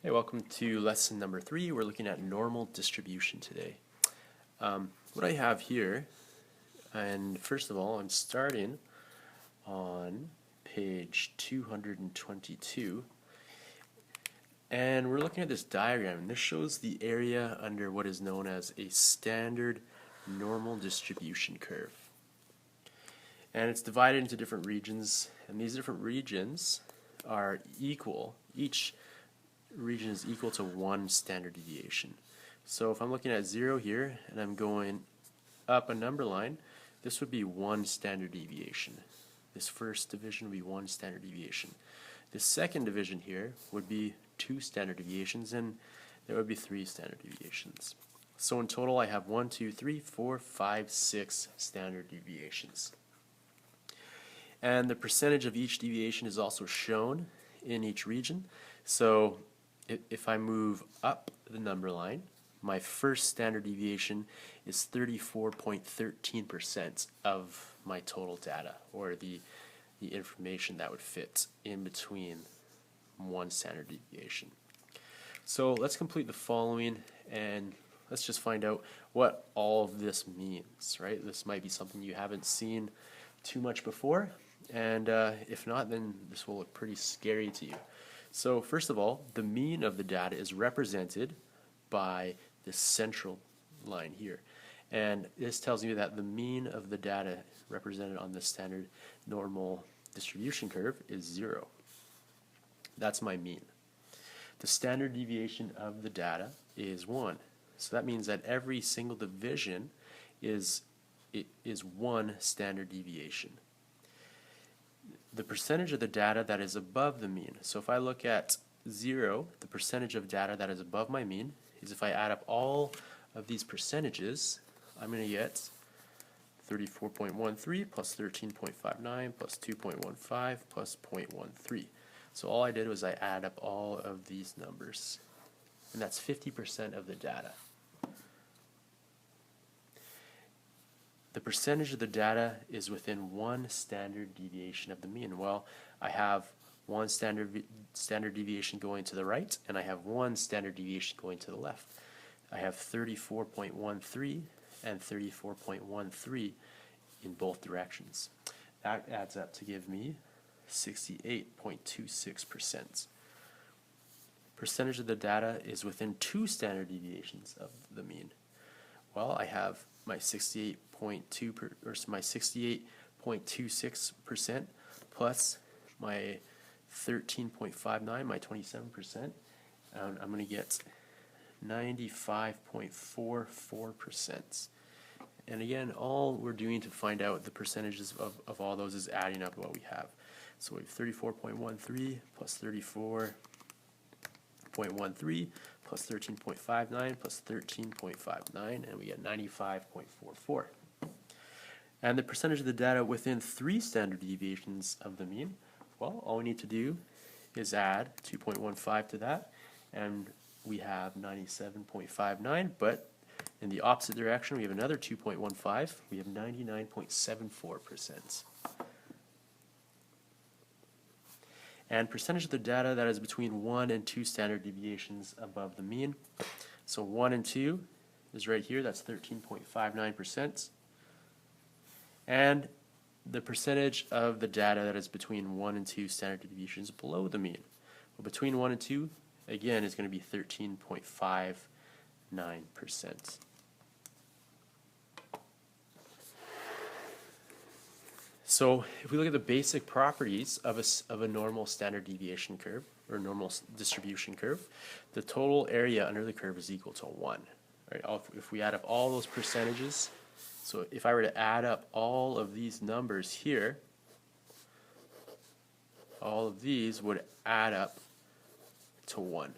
Hey, welcome to lesson number 3. We're looking at normal distribution today. What I have here, and first of all, I'm starting on page 222, and we're looking at this diagram, and this shows the area under what is known as a standard normal distribution curve. And it's divided into different regions, and these different regions are equal. Each region is equal to 1 standard deviation. So if I'm looking at 0 here and I'm going up a number line, this would be 1 standard deviation. This first division would be 1 standard deviation. The second division here would be 2 standard deviations, and there would be 3 standard deviations. So in total I have 1, 2, 3, 4, 5, 6 standard deviations. And the percentage of each deviation is also shown in each region. So if I move up the number line, my first standard deviation is 34.13% of my total data, or the information that would fit in between 1 standard deviation. So let's complete the following and let's just find out what all of this means, right? This might be something you haven't seen too much before, and if not, then this will look pretty scary to you. So first of all, the mean of the data is represented by this central line here. And this tells you that the mean of the data represented on the standard normal distribution curve is 0. That's my mean. The standard deviation of the data is 1. So that means that every single division is 1 standard deviation. The percentage of the data that is above the mean. So if I look at 0, the percentage of data that is above my mean is, if I add up all of these percentages, I'm going to get 34.13 plus 13.59 plus 2.15 plus 0.13. So all I did was I add up all of these numbers, and that's 50% of the data. The percentage of the data is within 1 standard deviation of the mean. Well, I have 1 standard deviation going to the right, and I have 1 standard deviation going to the left. I have 34.13 and 34.13 in both directions. That adds up to give me 68.26%. Percentage of the data is within 2 standard deviations of the mean. Well, I have my 68.26% plus my 13.59, my 27%, and I'm going to get 95.44%. And again, all we're doing to find out the percentages of all those is adding up what we have. So we have 34.13 plus 34.13 plus 13.59 plus 13.59, and we get 95.44. And the percentage of the data within 3 standard deviations of the mean, well, all we need to do is add 2.15 to that, and we have 97.59, but in the opposite direction we have another 2.15, we have 99.74%. And percentage of the data that is between 1 and 2 standard deviations above the mean. So 1 and 2 is right here, that's 13.59%. And the percentage of the data that is between 1 and 2 standard deviations below the mean. Well, between 1 and 2, again, is going to be 13.59%. So if we look at the basic properties of a normal standard deviation curve, or normal distribution curve, the total area under the curve is equal to 1. Right? If we add up all those percentages, so if I were to add up all of these numbers here, all of these would add up to 1.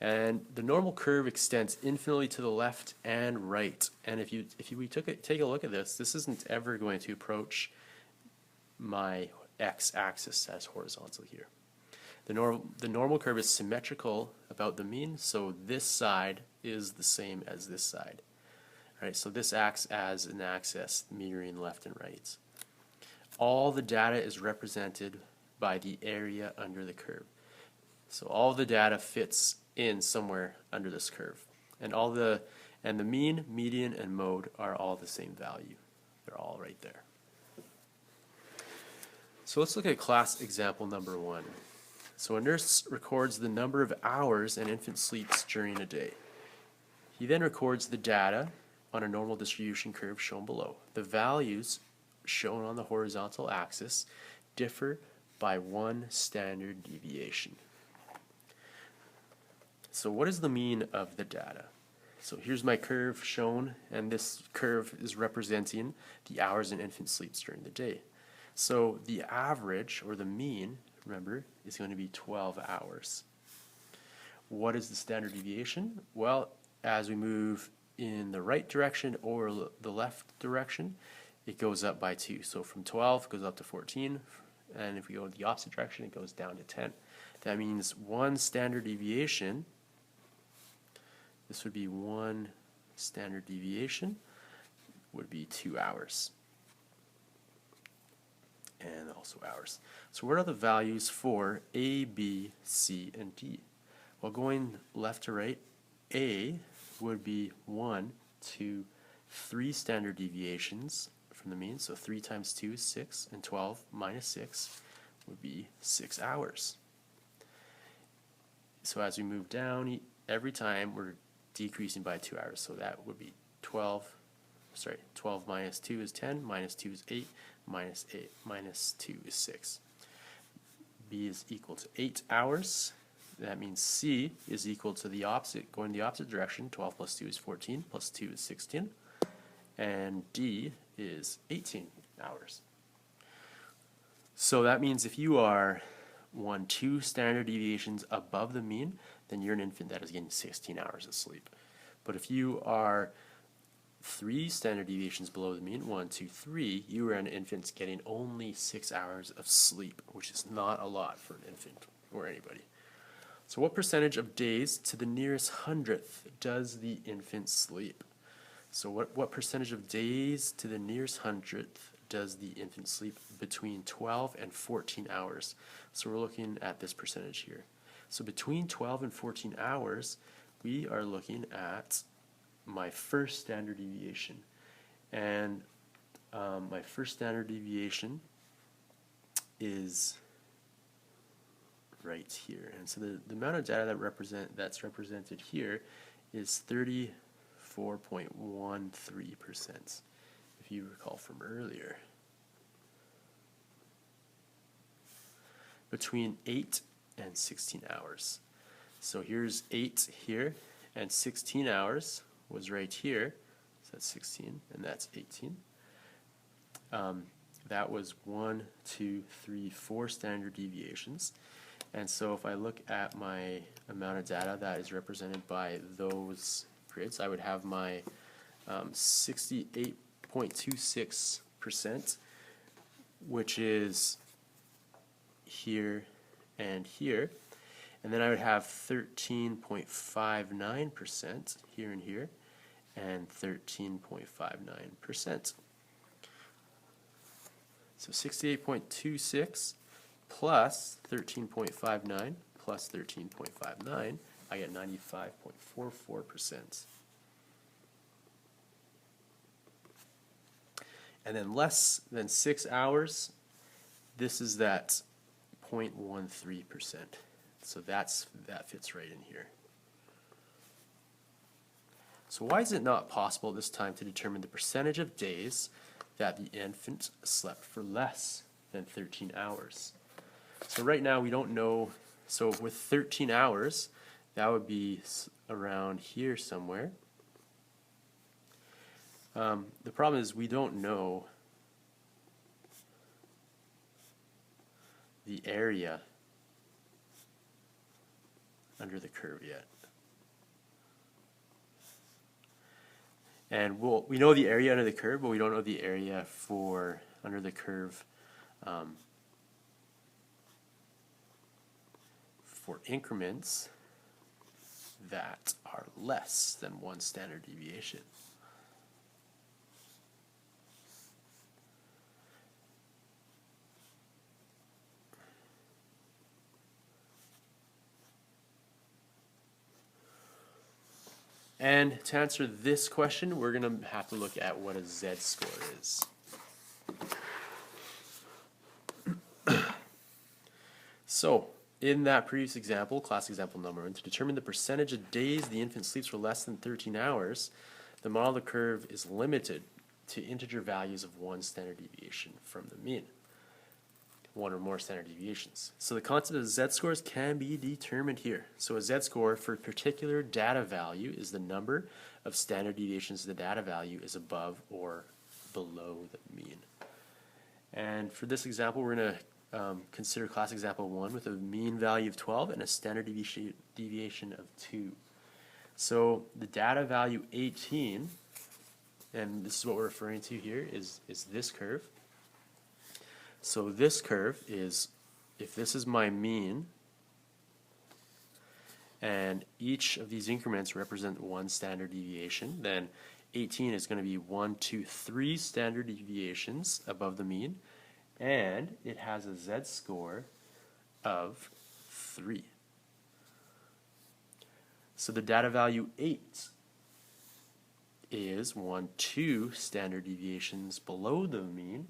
And the normal curve extends infinitely to the left and right. And if we take a look at this, this isn't ever going to approach my x-axis as horizontal here. The normal curve is symmetrical about the mean, so this side is the same as this side. All right, so this acts as an axis mirroring left and right. All the data is represented by the area under the curve. So all the data fits in somewhere under this curve. And the mean, median, and mode are all the same value. They're all right there. So let's look at class example number 1. So a nurse records the number of hours an infant sleeps during a day. He then records the data on a normal distribution curve shown below. The values shown on the horizontal axis differ by 1 standard deviation. So what is the mean of the data? So here's my curve shown, and this curve is representing the hours an infant sleeps during the day. So the average, or the mean, remember, is going to be 12 hours. What is the standard deviation? Well, as we move in the right direction or the left direction, it goes up by 2. So from 12 it goes up to 14, and if we go the opposite direction, it goes down to 10. That means 1 standard deviation, this would be 1 standard deviation, would be 2 hours. And also hours. So what are the values for A, B, C, and D? Well, going left to right, A would be 1 to 3 standard deviations from the mean. So 3 times 2 is 6, and 12 minus 6 would be 6 hours. So as we move down, every time we're decreasing by 2 hours. So that would be 12 minus 2 is 10, minus 2 is 8, minus 2 is 6. B is equal to 8 hours. That means C is equal to the opposite, going the opposite direction. 12 plus 2 is 14, plus 2 is 16. And D is 18 hours. So that means if you are 2 standard deviations above the mean, then you're an infant that is getting 16 hours of sleep. But if you are 3 standard deviations below the mean, 1, 2, 3, you are an infant getting only 6 hours of sleep, which is not a lot for an infant or anybody. So what percentage of days to the nearest hundredth does the infant sleep? So what percentage of days to the nearest hundredth does the infant sleep between 12 and 14 hours? So we're looking at this percentage here. So between 12 and 14 hours, we are looking at my first standard deviation. And my first standard deviation is right here. And so the amount of data that's represented here is 34.13%, if you recall from earlier. Between 8 and 16 hours. So here's 8 here, and 16 hours was right here. So that's 16, and that's 18. That was 1, 2, 3, 4 standard deviations. And so if I look at my amount of data that is represented by those grids, I would have my 68.26%, which is here and here. And then I would have 13.59% here and here, and 13.59%. So 68.26 plus 13.59 plus 13.59, I get 95.44%. And then less than 6 hours, this is that 0.13%. So that fits right in here. So why is it not possible this time to determine the percentage of days that the infant slept for less than 13 hours? So right now we don't know. So with 13 hours, that would be around here somewhere. The problem is we don't know the area under the curve yet. And we know the area under the curve, but we don't know the area for under the curve for increments that are less than 1 standard deviation. And to answer this question, we're going to have to look at what a z-score is. So, in that previous example, class example number 1, to determine the percentage of days the infant sleeps for less than 13 hours, the model of the curve is limited to integer values of 1 standard deviation from the mean. 1 or more standard deviations. So the concept of z-scores can be determined here. So a z-score for a particular data value is the number of standard deviations the data value is above or below the mean. And for this example, we're going to consider class example 1 with a mean value of 12 and a standard deviation of 2. So the data value 18, and this is what we're referring to here, is this curve. So this curve is, if this is my mean, and each of these increments represent 1 standard deviation, then 18 is going to be 1, 2, 3 standard deviations above the mean, and it has a z-score of 3. So the data value 8 is 1, 2 standard deviations below the mean,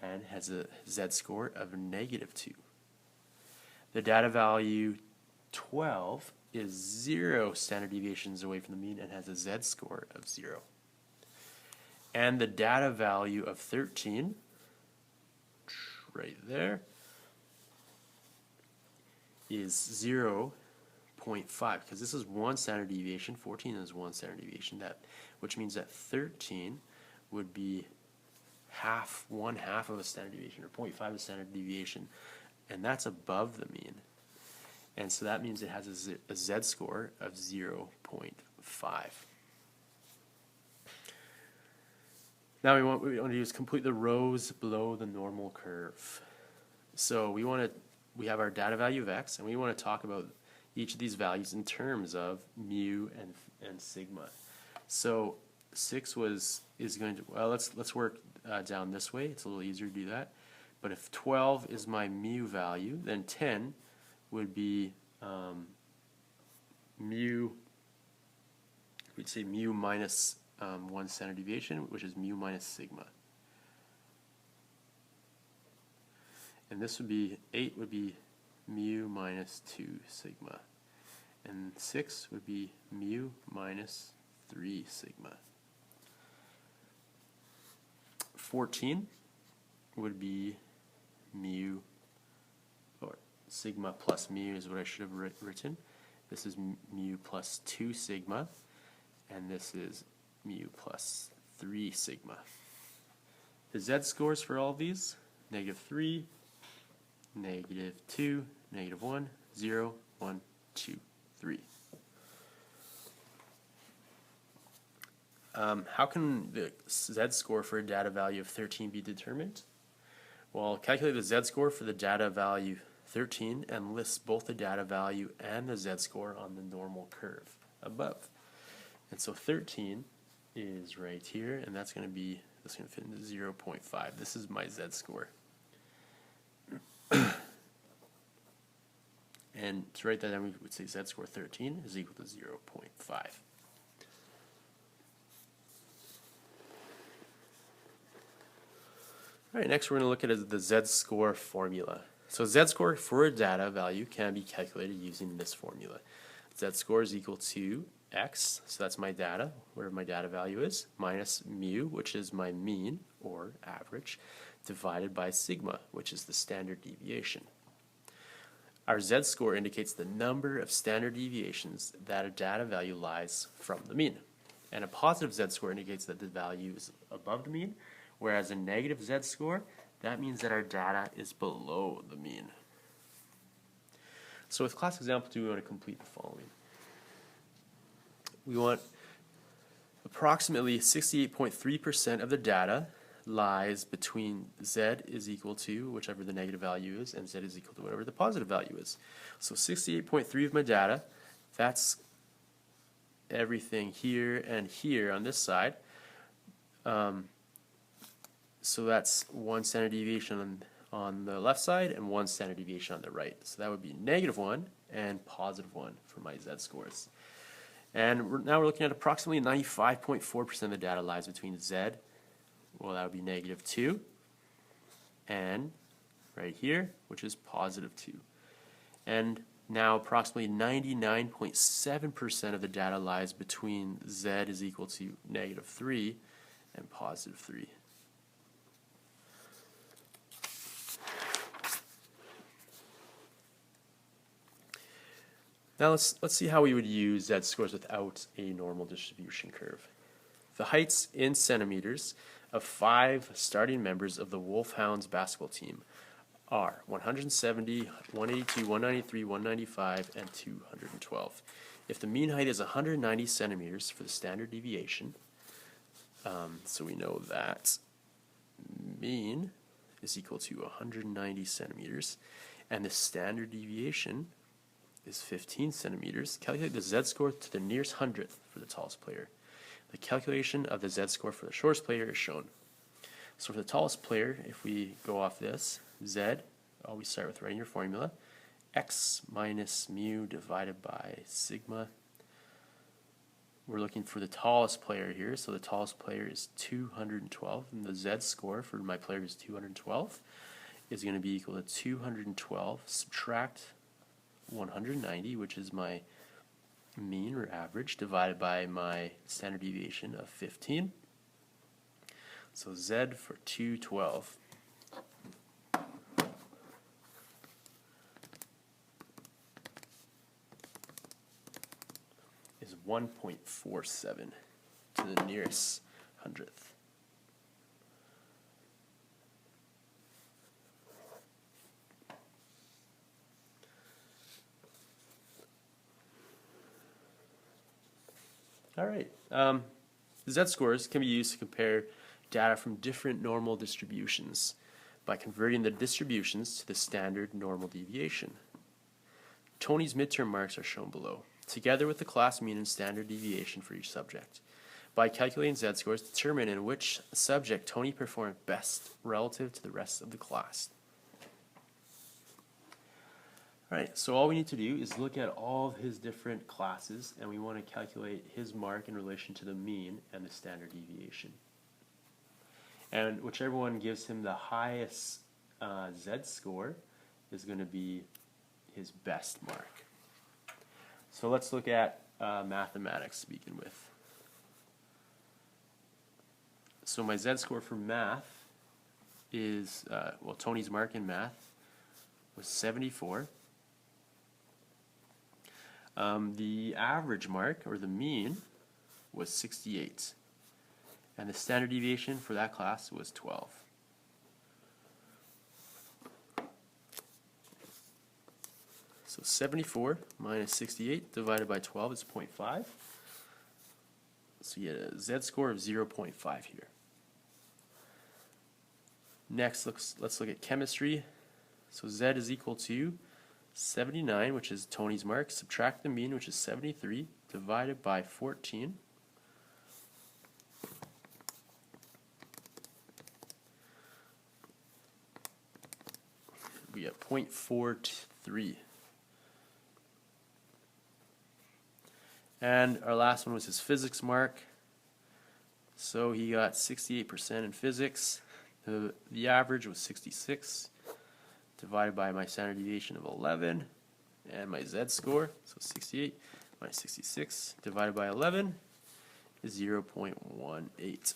and has a z-score of -2. The data value 12 is 0 standard deviations away from the mean and has a z-score of 0. And the data value of 13, right there, is 0.5, because this is 1 standard deviation, 14 is 1 standard deviation, which means that 13 would be one half of a standard deviation, or 0.5 of a standard deviation, and that's above the mean. And so that means it has a z-score of 0.5. Now what we want to do is complete the rows below the normal curve. So we have our data value of x, and we want to talk about each of these values in terms of mu and sigma. So 6 is going to, well, let's work down this way. It's a little easier to do that. But if 12 is my mu value, then 10 would be we'd say mu minus 1 standard deviation, which is mu minus sigma. And this would be, 8 would be mu minus 2 sigma. And 6 would be mu minus 3 sigma. 14 would be mu, or sigma plus mu is what I should have written. This is mu plus 2 sigma, and this is mu plus 3 sigma. The z-scores for all of these, -3, -2, -1, 0, 1, 2, 3. How can the z-score for a data value of 13 be determined? Well, calculate the z-score for the data value 13 and list both the data value and the z-score on the normal curve above. And so 13 is right here, and that's going to fit into 0.5. This is my z-score. And to write that down, we would say z-score 13 is equal to 0.5. All right, next we're going to look at the z-score formula. So z-score for a data value can be calculated using this formula. Z-score is equal to x, so that's my data, whatever my data value is, minus mu, which is my mean or average, divided by sigma, which is the standard deviation. Our z-score indicates the number of standard deviations that a data value lies from the mean. And a positive z-score indicates that the value is above the mean, whereas a negative z-score, that means that our data is below the mean. So with class example 2, we want to complete the following. We want approximately 68.3% of the data lies between z is equal to whichever the negative value is, and z is equal to whatever the positive value is. So 68.3 of my data, that's everything here and here on this side. So that's 1 standard deviation on the left side and 1 standard deviation on the right. So that would be -1 and +1 for my z-scores. And now we're looking at approximately 95.4% of the data lies between Z, well, that would be -2, and right here, which is +2. And now approximately 99.7% of the data lies between Z is equal to -3 and +3. Now let's see how we would use z-scores without a normal distribution curve. The heights in centimeters of 5 starting members of the Wolfhounds basketball team are 170, 182, 193, 195, and 212. If the mean height is 190 centimeters for the standard deviation, so we know that mean is equal to 190 centimeters, and the standard deviation is 15 centimeters. Calculate the z-score to the nearest hundredth for the tallest player. The calculation of the z-score for the shortest player is shown. So for the tallest player, if we go off this, z, always start with writing your formula, x minus mu divided by sigma. We're looking for the tallest player here, so the tallest player is 212, and the z-score for my player is 212, is going to be equal to 212 subtract 190, which is my mean or average, divided by my standard deviation of 15. So Z for 212 is 1.47 to the nearest hundredth. All right. Z-scores can be used to compare data from different normal distributions by converting the distributions to the standard normal deviation. Tony's midterm marks are shown below, together with the class mean and standard deviation for each subject. By calculating z-scores, determine in which subject Tony performed best relative to the rest of the class. Alright, so all we need to do is look at all of his different classes, and we want to calculate his mark in relation to the mean and the standard deviation. And whichever one gives him the highest z-score is going to be his best mark. So let's look at mathematics to begin with. So my z-score for math is, well, Tony's mark in math was 74. The average mark, or the mean, was 68. And the standard deviation for that class was 12. So 74 minus 68 divided by 12 is 0.5. So you get a z-score of 0.5 here. Next, let's look at chemistry. So Z is equal to 79, which is Tony's mark, subtract the mean, which is 73, divided by 14. We get 0.43. And our last one was his physics mark. So he got 68% in physics. The average was 66, divided by my standard deviation of 11, and my z-score, so 68 minus 66 divided by 11 is 0.18.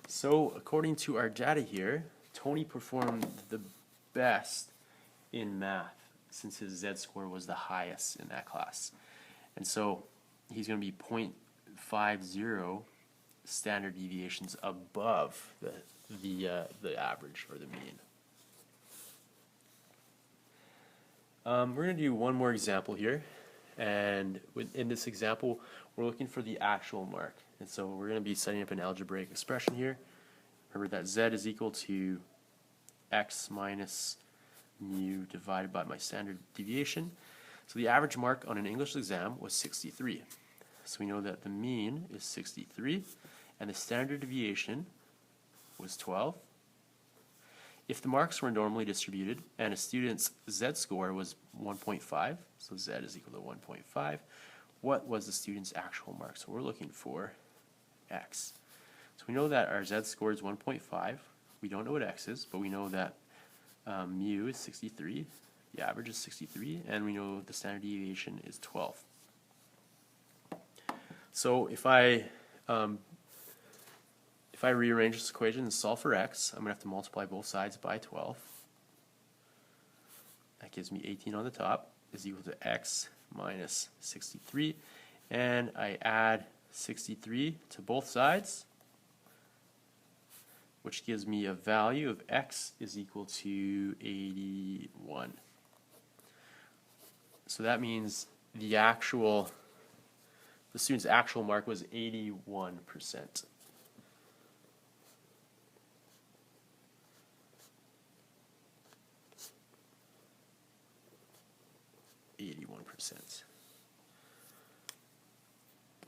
So according to our data here, Tony performed the best in math since his z-score was the highest in that class. And so he's going to be 0.50 standard deviations above the average or the mean. We're going to do one more example here, and in this example we're looking for the actual mark, and so we're going to be setting up an algebraic expression here. Remember that z is equal to x minus mu divided by my standard deviation. So the average mark on an English exam was 63. So we know that the mean is 63 and the standard deviation was 12. If the marks were normally distributed and a student's z-score was 1.5, so z is equal to 1.5, what was the student's actual mark? So we're looking for X. So we know that our Z score is 1.5. We don't know what X is, but we know that mu is 63, the average is 63, and we know the standard deviation is 12. So if I rearrange this equation and solve for X, I'm going to have to multiply both sides by 12. That gives me 18 on the top is equal to X minus 63, and I add 63 to both sides, which gives me a value of X is equal to 81. So that means the student's actual mark was 81%. 81%.